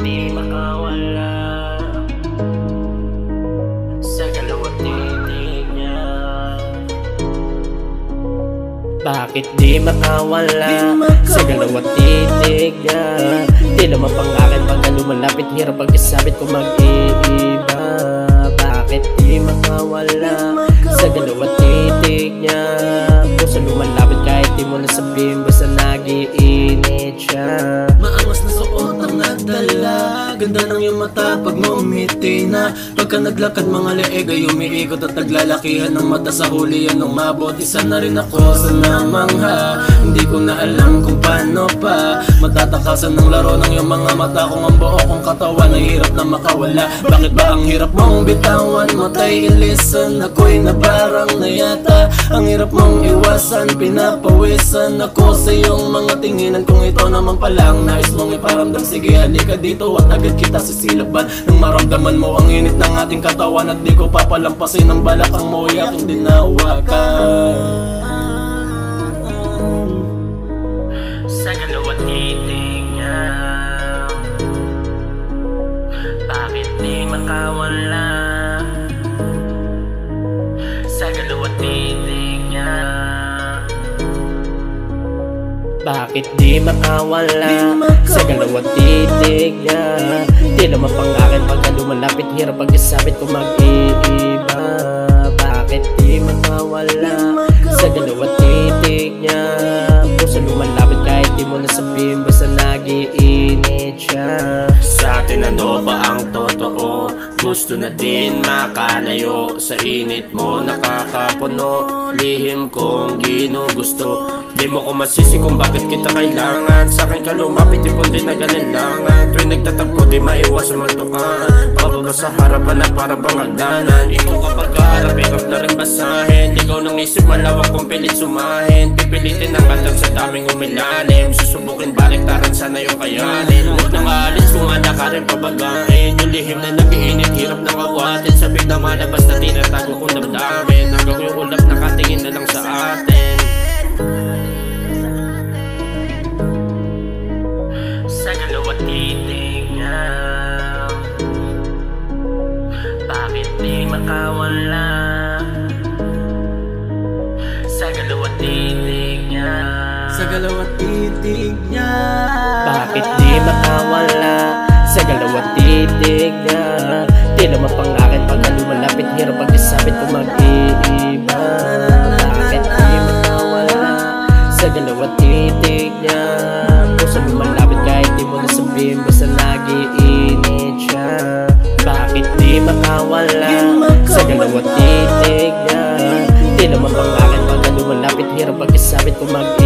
di makawala sa dalawang titig niya? Bakit di makawala sa dalawang titig niya? Di naman pangakin pagka lumalapit, hirap pag-isabit kung mag-iiba. Bakit di makawala sa dalawang titig niya? Puso lumalapit kahit di mo nasabihin, basta nag-iinit siya. Maangas na suot ang nadala, ganda ng iyong mata pag ngumiti na. Pagka naglakad mga leeg ay umiikot at naglalakihan ng mata sa huli yan nung mabot. Isa na rin ako sa namangha, hindi ko na alam kung paano pa matatakasan ng laro ng iyong mga mata. Kung ang buo kong katawan ay hirap na makawala, bakit ba ang hirap mong bitawan? Matay ilisan, ako'y nabarang na yata. Ang hirap mong iwasan, pinapawisan ako sa iyong mga tinginan. Kung ito naman pala ang nais mong iparamdam, sige halika dito at agad kita sisilaban. Nang maramdaman mo ang init ng ating katawan, at di ko papalampasin ang balakang mo ay aking dinawakan. Sa dalawang titig niya, bakit di makawala sa dalawang titig niya? Bakit di makawala sa dalawang titig niya? Di naman pangakin pagka lumalapit, hirap pag-isabit kung mag-iiba. Bakit di makawala sa dalawang titig niya? Puso lumalapit kahit di mo nasabihin, basta nag-iinit siya. Sa atin ano ba ang totoo? Gusto na din makalayo sa init mo, nakakapuno. Lihim kong ginugusto, di mo ko masisi kung bakit kita kailangan. Sa akin ka lumapit, ipon din na galinlangan. Tuwing nagtatagpo di maiwasan magtukaan. Pababa sa harapan na para bang hagdanan. Ikaw kapag kaharap, hirap na rin basahin. Ikaw nang isip malawak kung pilit sumahin. Pipilitin ang katag sa daming umilalim. Susubukin baliktaran sana yung kayanin. Huwag nang aalis kung anak ka rin pabagain. Yung lihim na nag-iinit, hirap na kawatin. Sabik na malabas na tinatago kong damdamin. Hanggang yung ulap nakatingin na lang sa atin. Sa dalawang titig niya, bakit di makawala sa dalawang titig niya? Sa dalawang titig niya, bakit di makawala sa dalawang titig niya? Di naman pangakin pagka lumalapit, hirap pag-isabit kung mag-iiba. Bakit di makawala sa dalawang titig niya? Puso lumalapit kahit di mo nasabihin, basta nag-iinit siya. Bakit di makawala sa dalawang titig niya? Di naman pangakin pagka lumalapit, hirap pag-isabit kung mag-iiba.